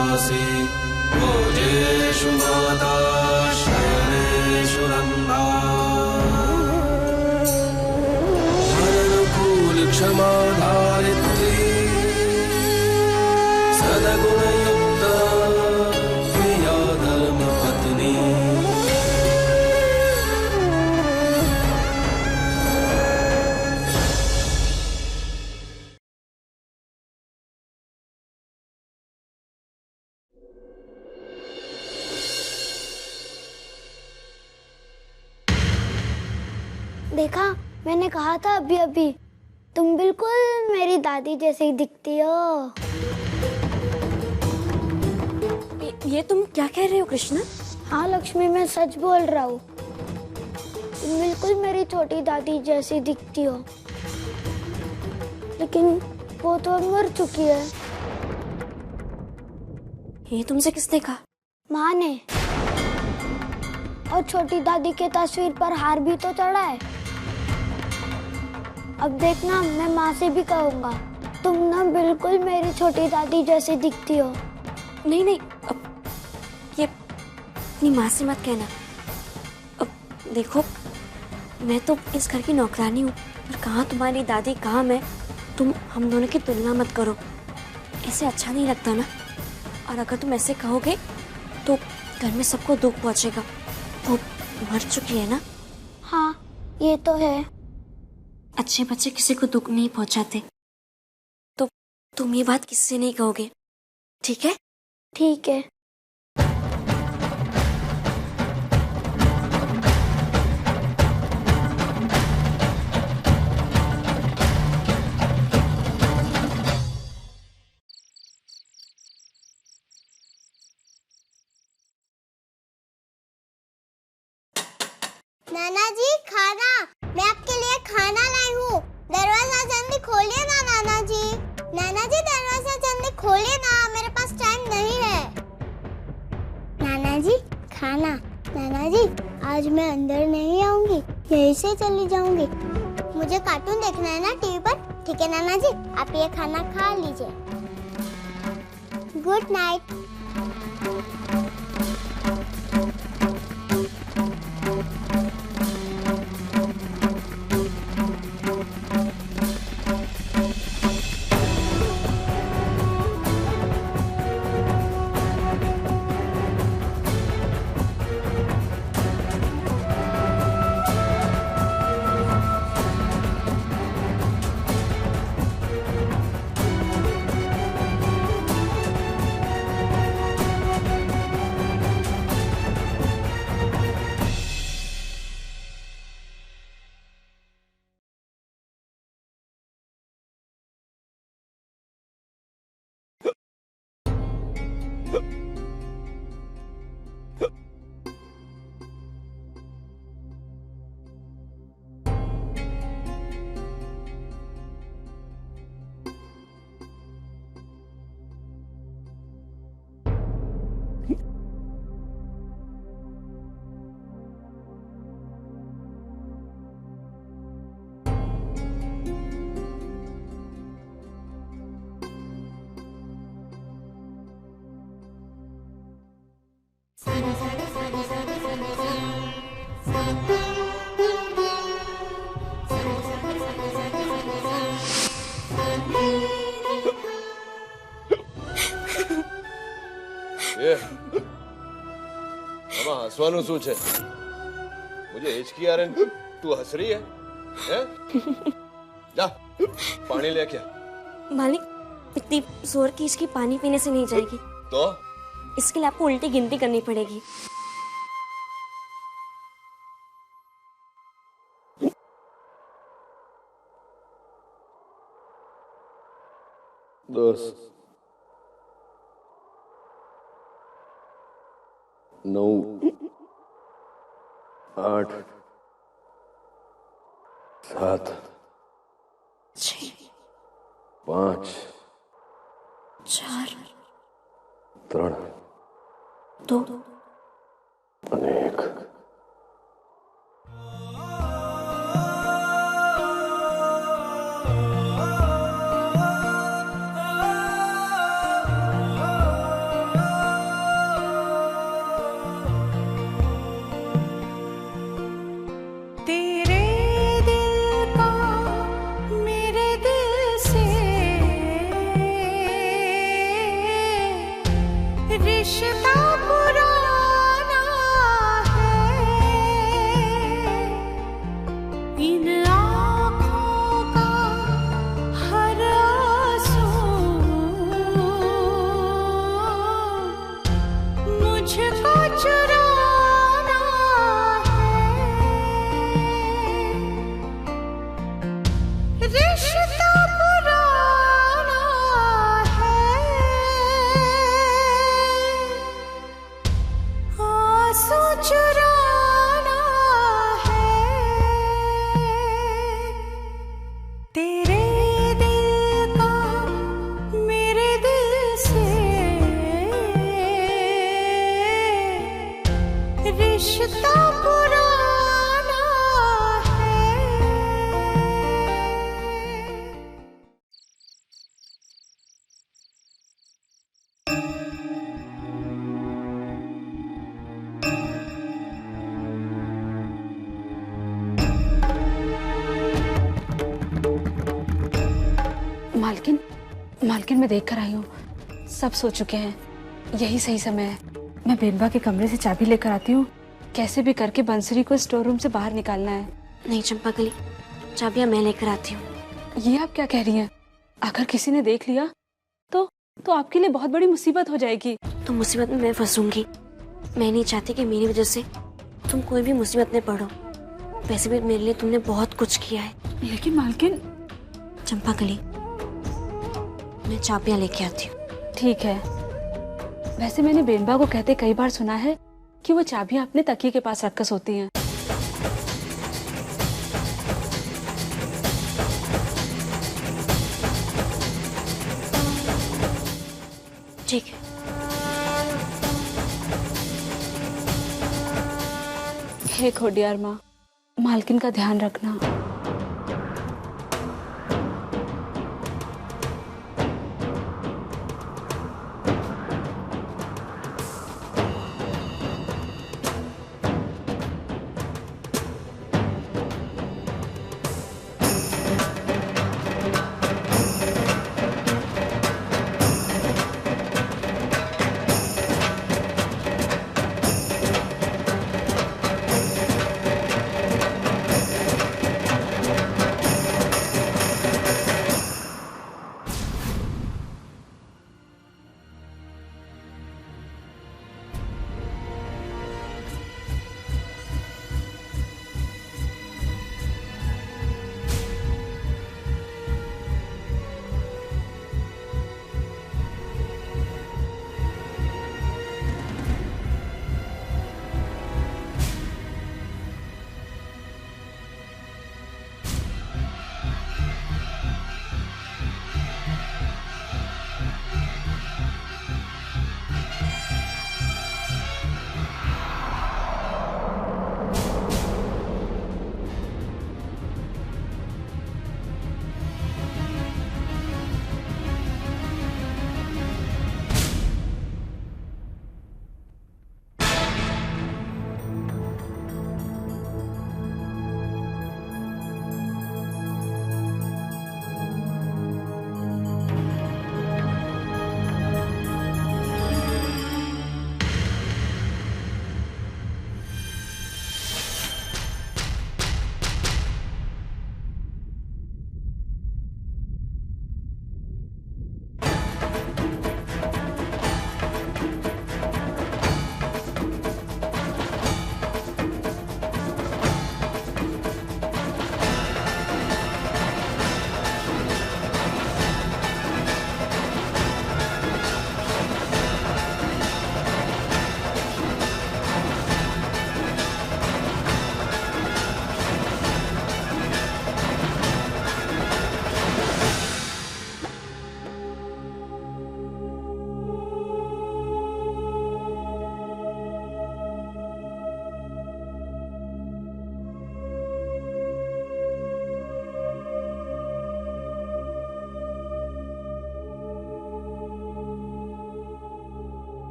वासी भोजेषु माता शयनेषु रन्धा क्षमा धारित्री सद्गुणयुक्ता प्रिया धर्मपत्नी। देखा, मैंने कहा था अभी अभी, तुम बिल्कुल मेरी दादी जैसी दिखती हो। ये तुम क्या कह रहे हो कृष्णा? हाँ लक्ष्मी, मैं सच बोल रहा हूँ। तुम बिल्कुल मेरी छोटी दादी जैसी दिखती हो, लेकिन वो तो मर चुकी है। ये तुमसे किसने कहा? माँ ने। और छोटी दादी के तस्वीर पर हार भी तो चढ़ा है। अब देखना, मैं माँ से भी कहूँगा, तुम ना बिल्कुल मेरी छोटी दादी जैसी दिखती हो। नहीं नहीं, अब ये अपनी माँ से मत कहना। अब देखो, मैं तो इस घर की नौकरानी हूँ, और कहाँ तुम्हारी दादी कहाँ मैं। तुम हम दोनों की तुलना मत करो, ऐसे अच्छा नहीं लगता ना। और अगर तुम ऐसे कहोगे तो घर में सबको दुख पहुँचेगा। वो मर चुकी है ना। हाँ, ये तो है। अच्छे बच्चे किसी को दुख नहीं पहुंचाते, तो तुम ये बात किससे नहीं कहोगे, ठीक है? ठीक है। नाना जी, खाना, मैं आपके लिए खाना लाई हूँ। दरवाजा जल्दी खोलिए ना नाना जी। नाना जी, दरवाजा जल्दी खोलिए ना, मेरे पास टाइम नहीं है। नाना जी, खाना। नाना जी, आज मैं अंदर नहीं आऊंगी, यहीं से चली जाऊंगी। मुझे कार्टून देखना है ना टीवी पर। ठीक है नाना जी, आप ये खाना खा लीजिए। Good night. હસવાનું શું છે? मुझे हिचकी आ रही, तू हंस रही है? जा पानी लेके आ। मालिक, इतनी जोर की इसकी पानी पीने से नहीं जाएगी। तो इसके लिए आपको उल्टी गिनती करनी पड़ेगी। 10 9 8 7 6 5 4 3 2 અને 1। मालकिन, मालकिन मैं देख कर आई हूँ, सब सो चुके हैं, यही सही समय है। मैं बेनबा के कमरे से चाबी लेकर आती हूँ, कैसे भी करके बंसरी को स्टोर रूम से बाहर निकालना है। नहीं चंपाकली, चाबियां मैं लेकर आती हूँ। ये आप क्या कह रही हैं? अगर किसी ने देख लिया तो आपके लिए बहुत बड़ी मुसीबत हो जाएगी। तो मुसीबत में मैं फंसूंगी। मैं नहीं चाहती कि मेरी वजह से तुम कोई भी मुसीबत में पड़ो। वैसे भी मेरे लिए तुमने बहुत कुछ किया है। लेकिन मालकिन। चंपाकली, मैं चाबियां लेके आती हूँ। ठीक है। वैसे मैंने बेनबा को कहते कई बार सुना है कि वो चाबियां अपने तकिए के पास रखकर सोती हैं। ठीक है। हे खोडियार माँ, मालकिन का ध्यान रखना।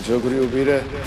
छोकरी उभी रहे।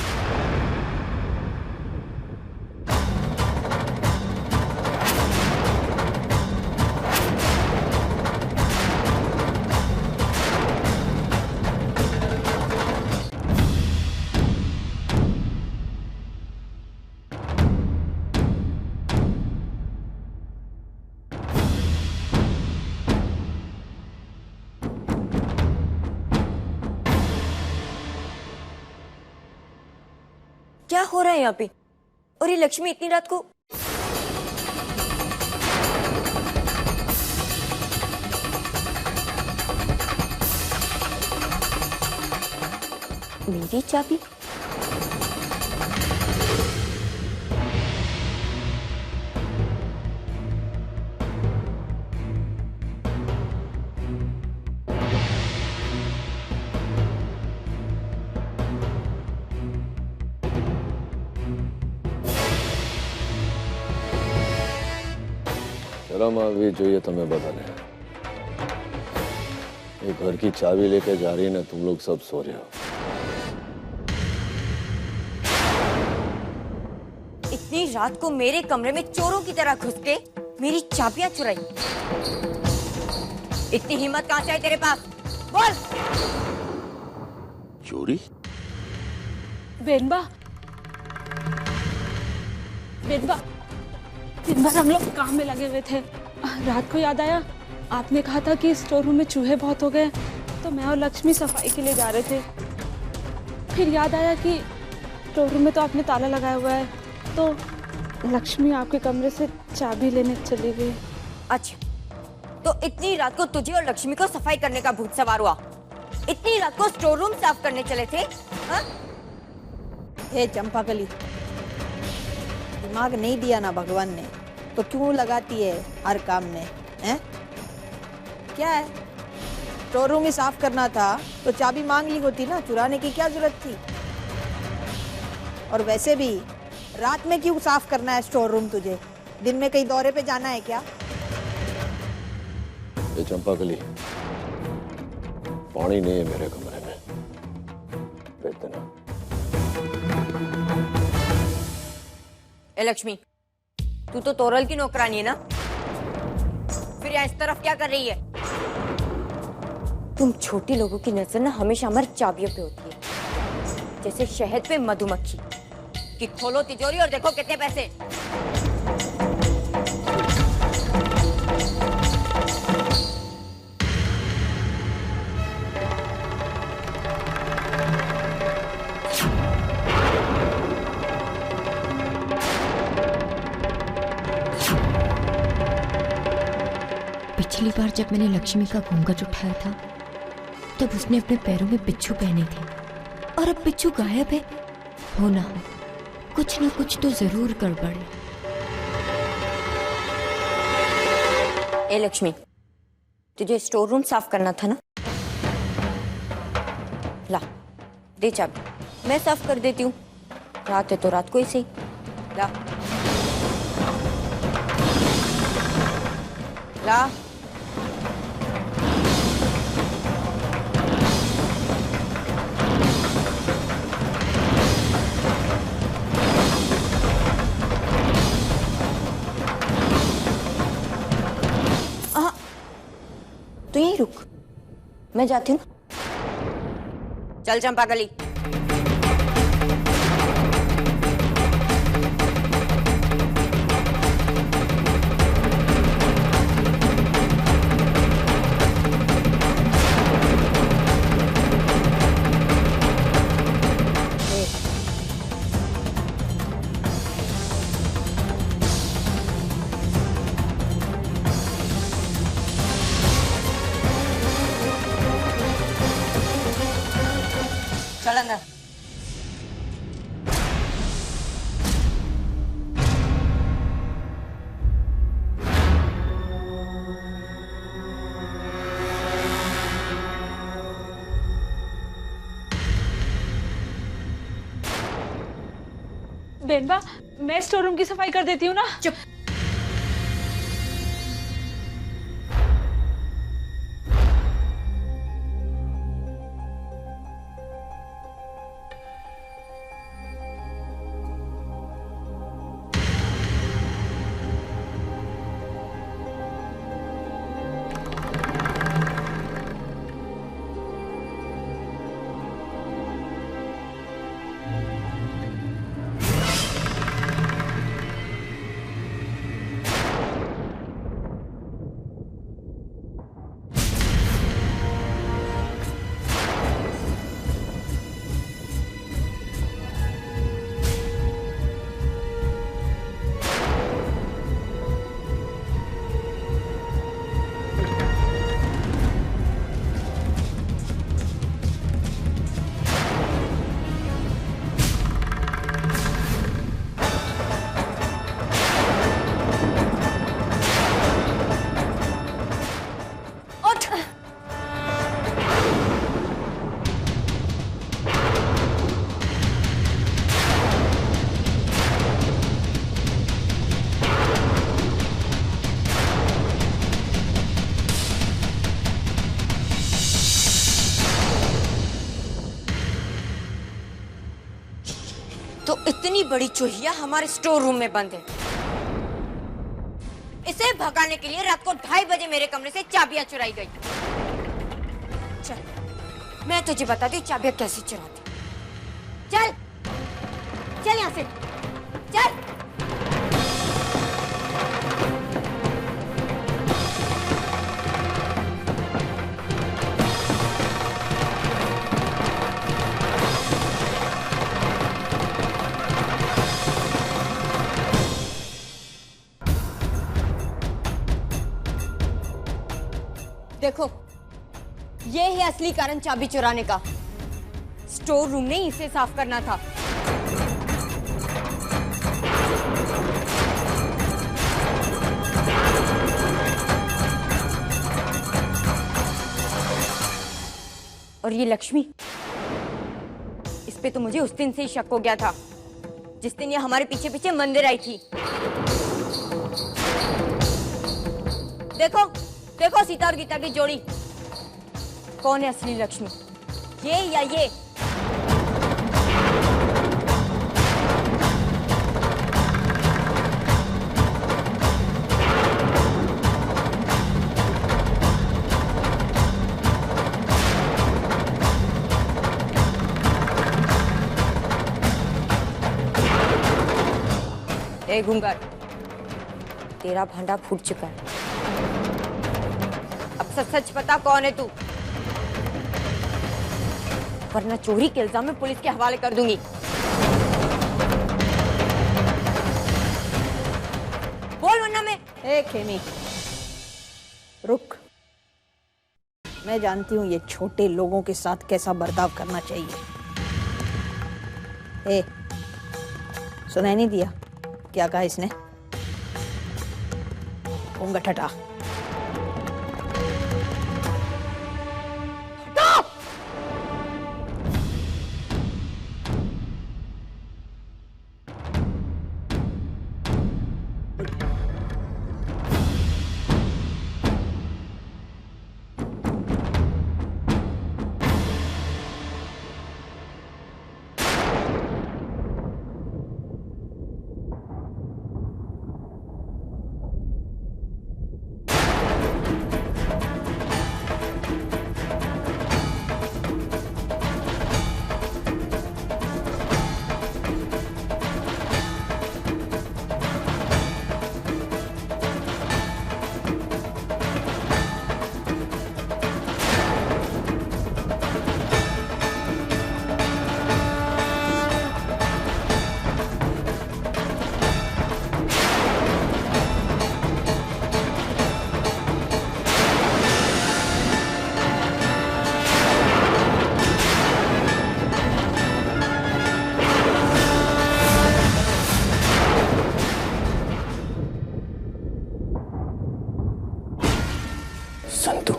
क्या हो रहा है यहाँ पे? और ये लक्ष्मी इतनी रात को? मेरी चाबी? शर्म आवी જોઈએ તમે બધાને। ये घर की चाबी लेके जा रही है ना, तुम लोग सब सो रहे हो। इतनी रात को मेरे कमरे में चोरों की तरह घुस के मेरी चाबियां चुराई। इतनी हिम्मत कहां से आई तेरे पास? बोल। चोरी? बेनबा, बेनबा, दिन भर हम लोग काम में लगे हुए थे। रात को याद आया, आपने कहा था कि स्टोर रूम में चूहे बहुत हो गए, तो मैं और लक्ष्मी सफाई के लिए जा रहे थे। फिर याद आया कि स्टोर रूम में तो आपने ताला लगाया हुआ है, तो लक्ष्मी आपके कमरे से चाबी लेने चली गई। अच्छा, तो इतनी रात को तुझे और लक्ष्मी को सफाई करने का भूत सवार हुआ? इतनी रात को स्टोर रूम साफ करने चले थे? हाँ? हे चंपाकली, दिमाग नहीं दिया ना भगवान ने, तो क्यों लगाती है हर काम में? हैं? क्या है, स्टोर रूम ही साफ करना था तो चाबी मांग ली होती ना, चुराने की क्या जरूरत थी? और वैसे भी रात में क्यों साफ करना है स्टोर रूम तुझे? दिन में कहीं दौरे पे जाना है क्या? ये चंपाकली, पानी नहीं है मेरे कमरे में, भेज देना। ए लक्ष्मी, तू तो तोरल की नौकरानी है ना? फिर यहाँ इस तरफ क्या कर रही है? तुम छोटी लोगों की नजर ना हमेशा हमारी चाबियों पे होती है, जैसे शहद पे मधुमक्खी कि खोलो तिजोरी और देखो कितने पैसे। पिछली बार जब मैंने लक्ष्मी का घूंघट उठाया था, तब उसने अपने पैरों में बिच्छू पहने थे, और अब बिच्छू गायब है। हो ना हो, कुछ ना कुछ तो जरूर गड़बड़ है। ए लक्ष्मी, तुझे स्टोर रूम साफ करना था ना? ला, दे चाबी, मैं साफ कर देती हूँ। रात है तो रात को ही सही। ला ला। तू यहीं रुक, मैं जाती हूँ। चल चंपाकली। चल अंदर। बेनबा, मैं स्टोर रूम की सफाई कर देती हूँ ना। चुप। इतनी बड़ी चूहिया हमारे स्टोर रूम में बंद है। इसे भगाने के लिए रात को 2:30 बजे मेरे कमरे से चाबियां चुराई गई। चल, मैं तुझे बताती हूँ चाबियां कैसे चुराती। चल चल यहाँ से, चल। देखो, ये है असली कारण चाबी चुराने का। स्टोर रूम नहीं, इसे साफ करना था। और ये लक्ष्मी, इस पे तो मुझे उस दिन से ही शक हो गया था जिस दिन ये हमारे पीछे पीछे मंदिर आई थी। देखो देखो, सीता और गीता की जोड़ी। कौन है असली लक्ष्मी, ये या ये? ए गुंगार, तेरा भांडा फूट चुका है। अब सच सच पता कौन है तू, वरना चोरी के इल्जाम में पुलिस के हवाले कर दूंगी। बोल वरना मैं। ए खेमी, रुक। मैं जानती हूँ ये छोटे लोगों के साथ कैसा बर्ताव करना चाहिए। ए, सुनाई नहीं दिया क्या कहा इसने? घूंघट हटा। संतु,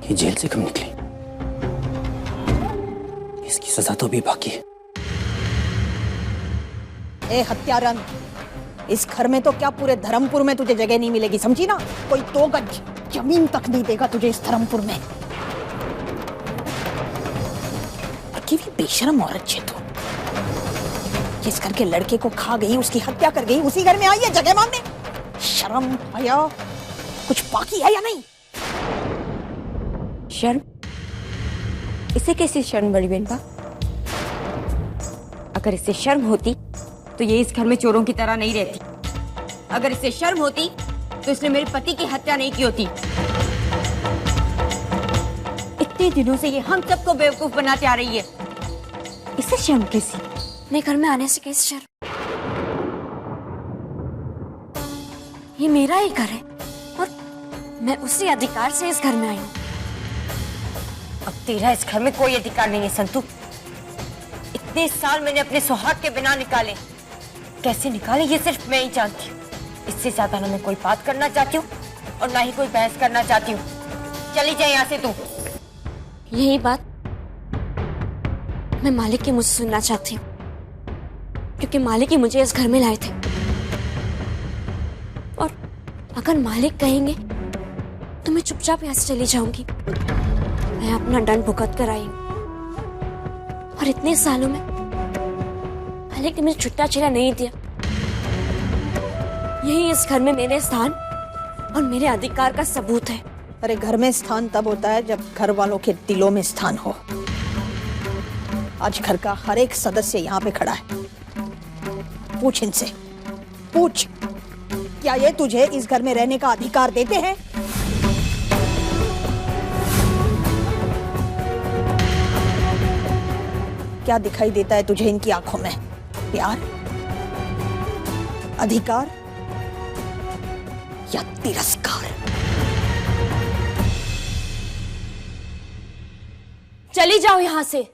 ये जेल से कब निकली? इसकी सजा तो अभी बाकी है। ए हत्यारन, इस घर में तो क्या पूरे धर्मपुर में तुझे जगह नहीं मिलेगी, समझी ना? कोई 2 गज जमीन तक नहीं देगा तुझे इस धर्मपुर में। अकेली बेशरम औरत छे तू, जिस घर के लड़के को खा गई, उसकी हत्या कर गई, उसी घर में आई है जगह मांगने। शर्म हया कुछ बाकी है या नहीं? शर्म? इसे कैसी शर्म बड़ी बहन बा? अगर इसे शर्म होती तो ये इस घर में चोरों की तरह नहीं रहती। अगर इसे शर्म होती तो इसने मेरे पति की हत्या नहीं की होती। इतने दिनों से ये हम सबको बेवकूफ बनाते आ रही है, इसे शर्म कैसी? अपने घर में आने से कैसे शर्म? ये मेरा ही घर है और मैं उसी अधिकार से इस घर में आई हूँ। अब तेरा इस घर में कोई अधिकार नहीं है संतु। इतने साल मैंने अपने सुहाग के बिना निकाले, कैसे निकाले ये सिर्फ मैं ही जानती हूँ। इससे ज्यादा ना मैं कोई बात करना चाहती हूँ और ना ही कोई बहस करना चाहती हूँ। चली जाए यहाँ से तू। यही बात मैं मालिक के मुझसे सुनना चाहती हूँ, क्योंकि मालिक ही मुझे इस घर में लाए थे। और अगर मालिक कहेंगे तो मैं चुपचाप यहाँ से चली जाऊंगी। मैं अपना दंड भुगत कर आई हूँ। और इतने सालों में मालिक ने मुझे छुट्टा छेड़ा नहीं दिया। यही इस घर में मेरे स्थान और मेरे अधिकार का सबूत है। अरे घर में स्थान तब होता है जब घर वालों के दिलों में स्थान हो। आज घर का हर एक सदस्य यहाँ पे खड़ा है। पूछ इनसे, पूछ, क्या ये तुझे इस घर में रहने का अधिकार देते हैं? क्या दिखाई देता है तुझे इनकी आंखों में? प्यार, अधिकार या तिरस्कार? चली जाओ यहां से।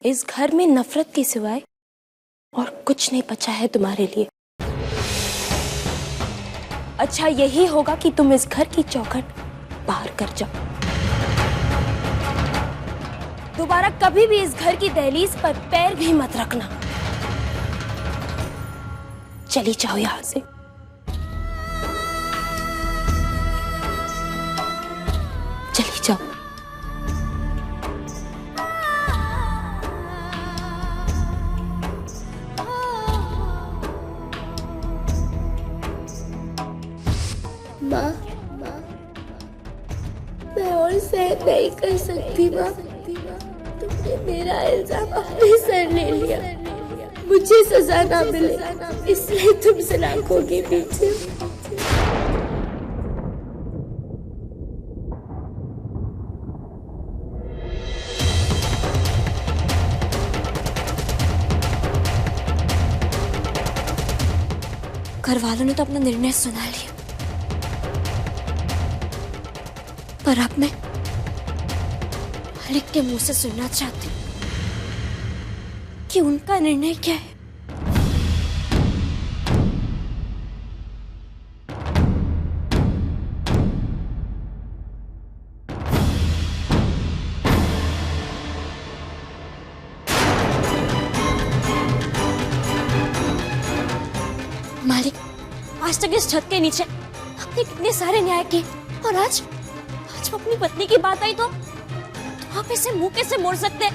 इस घर में नफरत के सिवाय और कुछ नहीं बचा है तुम्हारे लिए। अच्छा यही होगा कि तुम इस घर की चौखट पार कर जाओ। दोबारा कभी भी इस घर की दहलीज पर पैर भी मत रखना। चली जाओ यहां से। चली जाओ। माँ, मैं और सहन नहीं कर सकती माँ। तुमने मेरा इल्जाम अपने सर ले लिया। मुझे सजा ना मिले इसलिए तुम सलाखों के पीछे। घर वालों ने तो अपना निर्णय सुना लिया, पर अब मैं मालिक के मुंह से सुनना चाहती हूँ कि उनका निर्णय क्या है। मालिक, आज तक इस छत के नीचे आपने कितने सारे न्याय किए, और आज जब अपनी पत्नी की बात आई तो आप इसे मुंह कैसे मोड़ सकते हैं?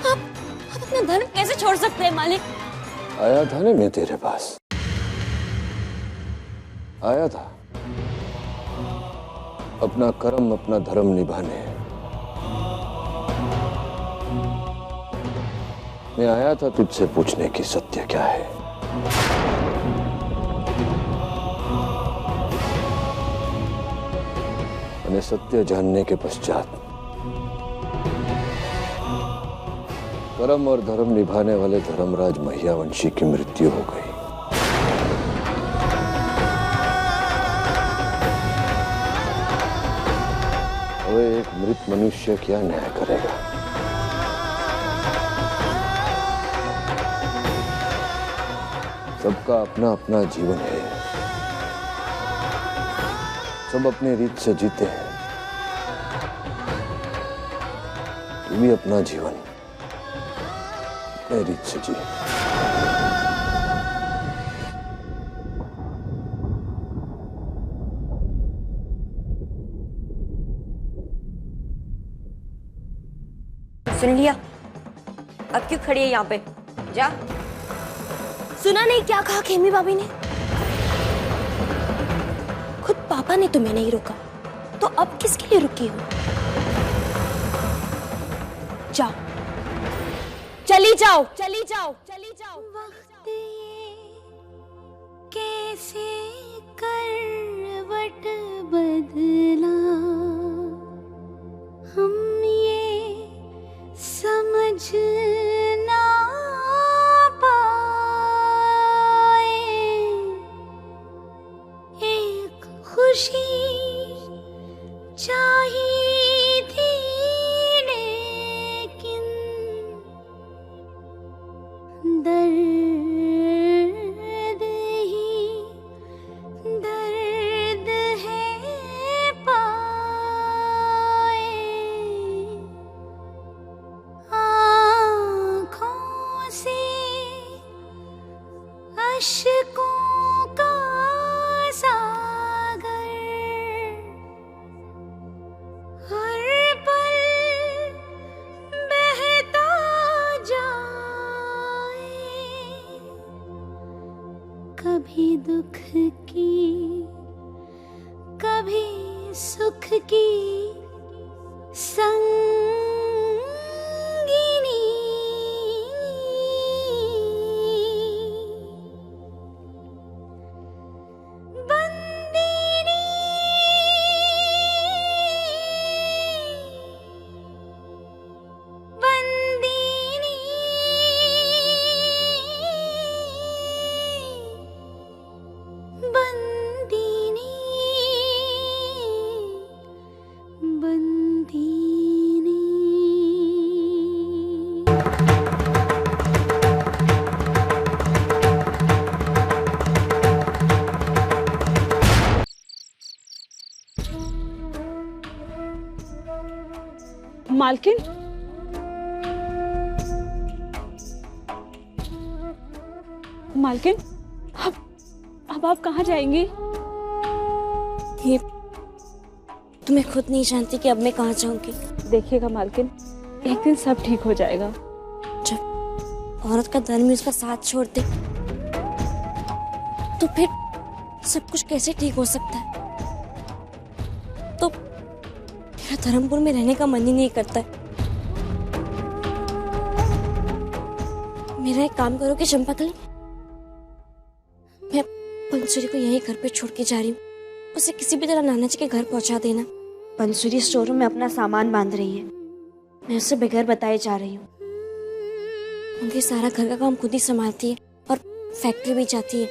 आप अपना धर्म कैसे छोड़ सकते हैं मालिक? आया था ना मैं तेरे पास, आया था अपना कर्म अपना धर्म निभाने। मैं आया था तुझसे पूछने की सत्य क्या है। मैंने सत्य जानने के पश्चात कर्म और धर्म निभाने वाले धर्मराज महियावंशी की मृत्यु हो गई। वह एक मृत मनुष्य क्या न्याय करेगा? सबका अपना अपना जीवन है, सब अपने रीत से जीते हैं। तू भी अपना जीवन अपने रीत से जी। सुन लिया? अब क्यों खड़ी है यहाँ पे? जा। सुना नहीं क्या कहा खेमी भाभी ने? खुद पापा ने तुम्हें नहीं रोका तो अब किसके लिए रुकी हो? जाओ, चली जाओ, चली जाओ, चली जाओ। वक्त ये कैसे करवट बदला, हम ये समझ ना पाए। एक खुशी चाहिए थी लेकिन दर्द ही इश्कों का सागर हर पल बहता जाए, कभी दुख की कभी सुख की संगिनी बंदिनी बंदिनी बंदिनी बंदिनी। मालकिन, मालकिन, अब आप कहाँ जाएंगी? ये तुम्हें खुद नहीं जानती कि अब मैं कहाँ जाऊंगी। देखिएगा मालकिन, एक दिन सब ठीक हो जाएगा। जब औरत का धर्म ही उसका साथ छोड़ दे तो फिर सब कुछ कैसे ठीक हो सकता है? तो मेरा धर्मपुर में रहने का मन ही नहीं करता है। मेरा एक काम करो कि चंपाकली, मैं पंसूरी को यहीं घर पे छोड़ के जा रही हूँ। उसे किसी भी तरह नाना जी के घर पहुंचा देना। पंसूरी स्टोर रूम में अपना सामान बांध रही है, मैं उसे बगैर बताए जा रही हूँ। उनके सारा घर का काम खुद ही संभालती है और फैक्ट्री भी जाती है।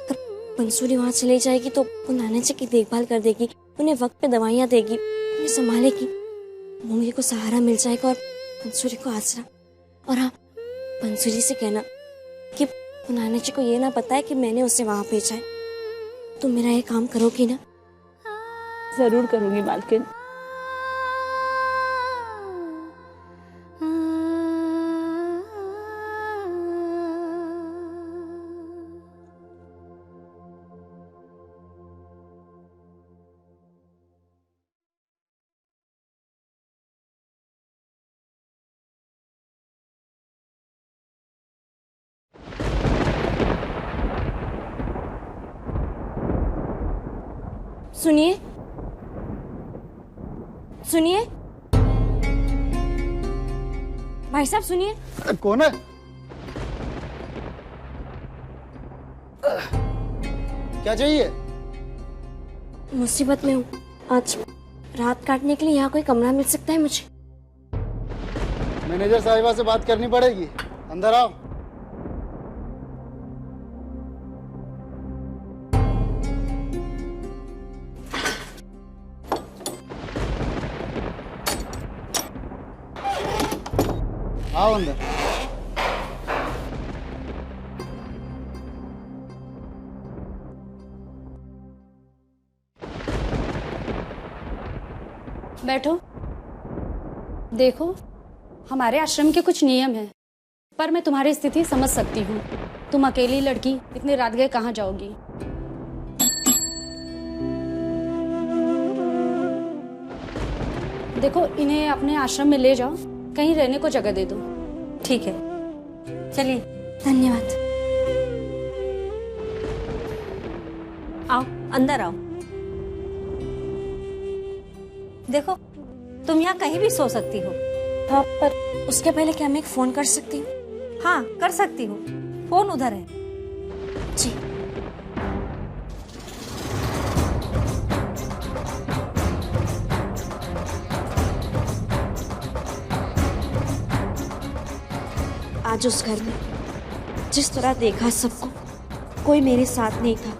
अगर पंसूरी वहां चली जाएगी तो वो नाना जी की देखभाल कर देगी, उन्हें वक्त पे दवाइयाँ देगी, उन्हें संभालेगी। मूंगी को सहारा मिल जाएगा और पंसूरी को आसरा। और हाँ, पंसूरी से कहना कि नाना जी को ये ना पता है कि मैंने उसे वहां भेजा है। तुम मेरा ये काम करोगी ना? जरूर करूंगी मालकिन। सुनिए, सुनिए भाई साहब, सुनिए। कौन है? क्या चाहिए? मुसीबत में हूँ। आज रात काटने के लिए यहाँ कोई कमरा मिल सकता है मुझे? मैनेजर साहिबा से बात करनी पड़ेगी, अंदर आओ। आओ अंदर। बैठो। देखो, हमारे आश्रम के कुछ नियम हैं, पर मैं तुम्हारी स्थिति समझ सकती हूँ। तुम अकेली लड़की इतनी रात गए कहाँ जाओगी? देखो, इन्हें अपने आश्रम में ले जाओ, कहीं रहने को जगह दे दो। ठीक है, चलिए। धन्यवाद। आओ, अंदर आओ। देखो, तुम यहाँ कहीं भी सो सकती हो। हाँ, पर उसके पहले क्या मैं एक फोन कर सकती हूँ? हाँ, कर सकती हो। फोन उधर है। जी। आज उस घर में जिस तरह देखा सबको, कोई मेरे साथ नहीं था।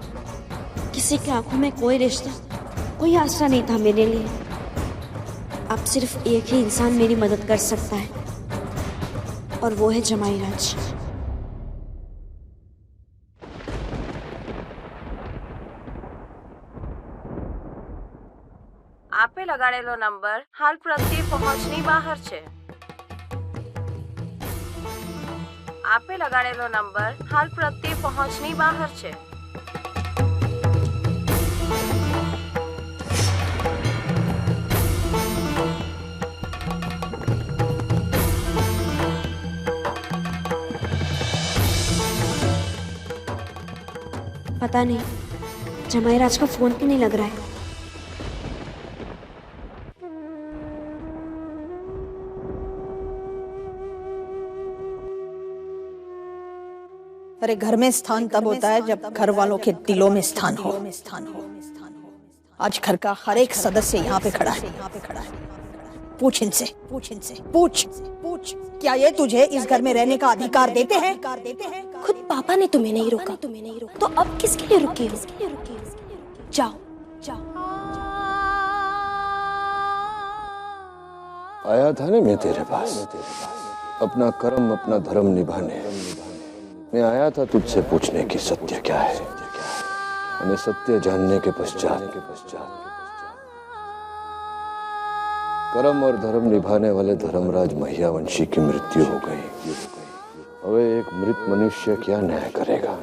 किसी की आंखों में कोई रिश्ता, कोई आसरा नहीं था मेरे लिए। अब सिर्फ एक ही इंसान मेरी मदद कर सकता है, और वो है जमाई राज। आपे लगाड़ेलो नंबर हाल प्रत्ये पहुंचनी बहार छे। આપે લગાડેલો નંબર હાલ પ્રત્યે પહોંચની બહાર છે. पता नहीं जमाईराज का फोन क्यों नहीं लग रहा है. अरे घर में स्थान तब होता है जब घर वालों के दिलों में स्थान हो. आज घर का हर एक सदस्य यहाँ पे खड़ा है. पूछ इनसे, पूछ क्या ये तुझे इस घर में रहने का अधिकार देते हैं? खुद पापा ने तुम्हें नहीं रोका, तो अब किसके लिए रुके हो? जाओ. आया था ना मैं तेरे पास अपना कर्म अपना धर्म निभाने. मैं आया था तुझसे पूछने की सत्य क्या है. मैंने सत्य जानने के पश्चात कर्म और धर्म निभाने वाले धर्मराज महियावंशी की मृत्यु हो गई. अब एक मृत मनुष्य क्या न्याय करेगा.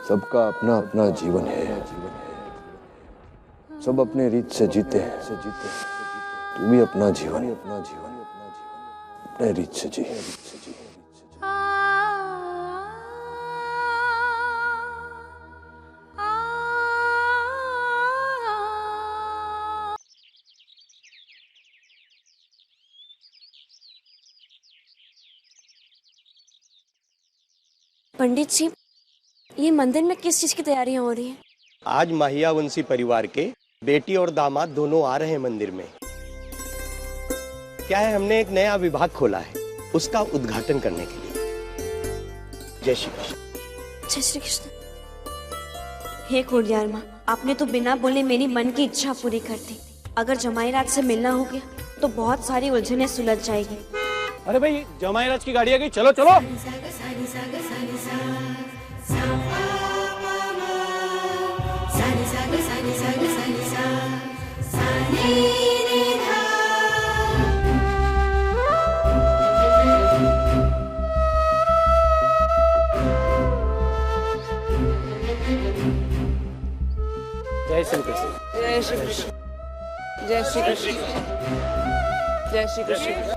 सबका अपना अपना जीवन है. सब अपने रीत से जीते हैं. तू भी अपना जीवन अपने रीत से जी. पंडित जी, ये मंदिर में किस चीज की तैयारियां हो रही हैं? आज महियावंशी परिवार के बेटी और दामाद दोनों आ रहे हैं मंदिर में. क्या है, हमने एक नया विभाग खोला है, उसका उद्घाटन करने के लिए. जय श्री कृष्ण. जय श्री कृष्ण. हे खोडियार माँ, आपने तो बिना बोले मेरी मन की इच्छा पूरी कर दी. अगर जमाईराज से मिलना हो गया तो बहुत सारी उलझनें सुलझ जाएगी. अरे भाई, जमाईराज की गाड़ी आ गई, चलो चलो. जय श्री कृष्ण. જય શ્રી કૃષ્ણ. જય શ્રી કૃષ્ણ. જય શ્રી કૃષ્ણ.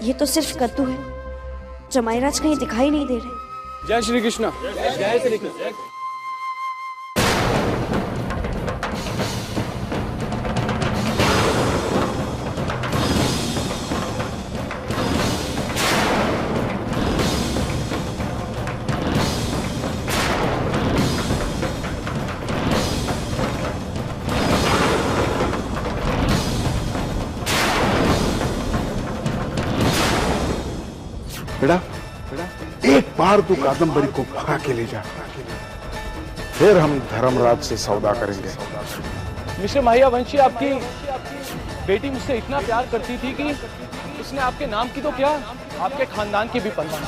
ये तो सिर्फ कद्दू है. जमाईराज कहीं दिखाई नहीं दे रहे. जय श्री कृष्ण. जय श्री कृष्ण. बेटा, एक बार तू कादम्बरी को भगा के ले जा, फिर हम धर्मराज से सौदा करेंगे. मिस्टर महियावंशी, आपकी बेटी मुझसे इतना प्यार करती थी कि उसने आपके नाम की तो क्या, आपके खानदान की भी परवाह.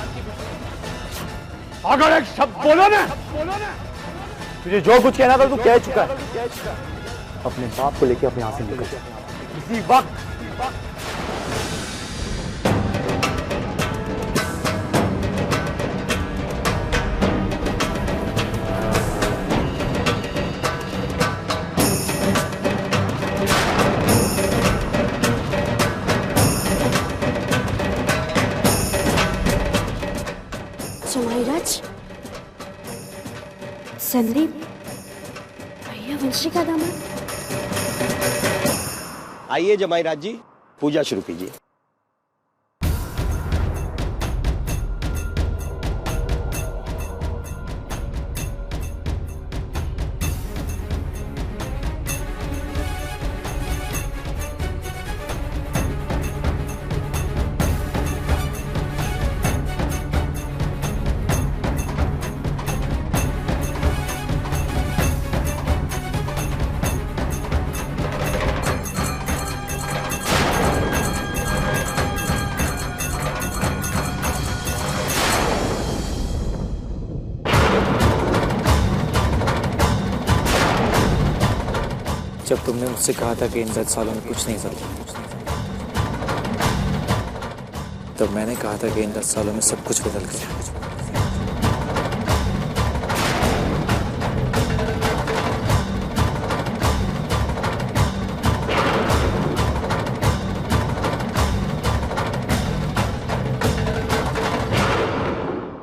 अगर एक शब्द बोलो ना, तुझे जो कुछ कहना था तू कह चुका है. अपने बाप को लेकर अपने यहाँ से निकल जा इसी वक्त. जमाईराज, संदीप महियावंशी का दामाद. आइए जमाईराज जी, पूजा शुरू कीजिए. जब तुमने मुझसे कहा था कि इन 10 सालों में कुछ नहीं बदला, तो मैंने कहा था कि इन 10 सालों में सब कुछ बदल गया।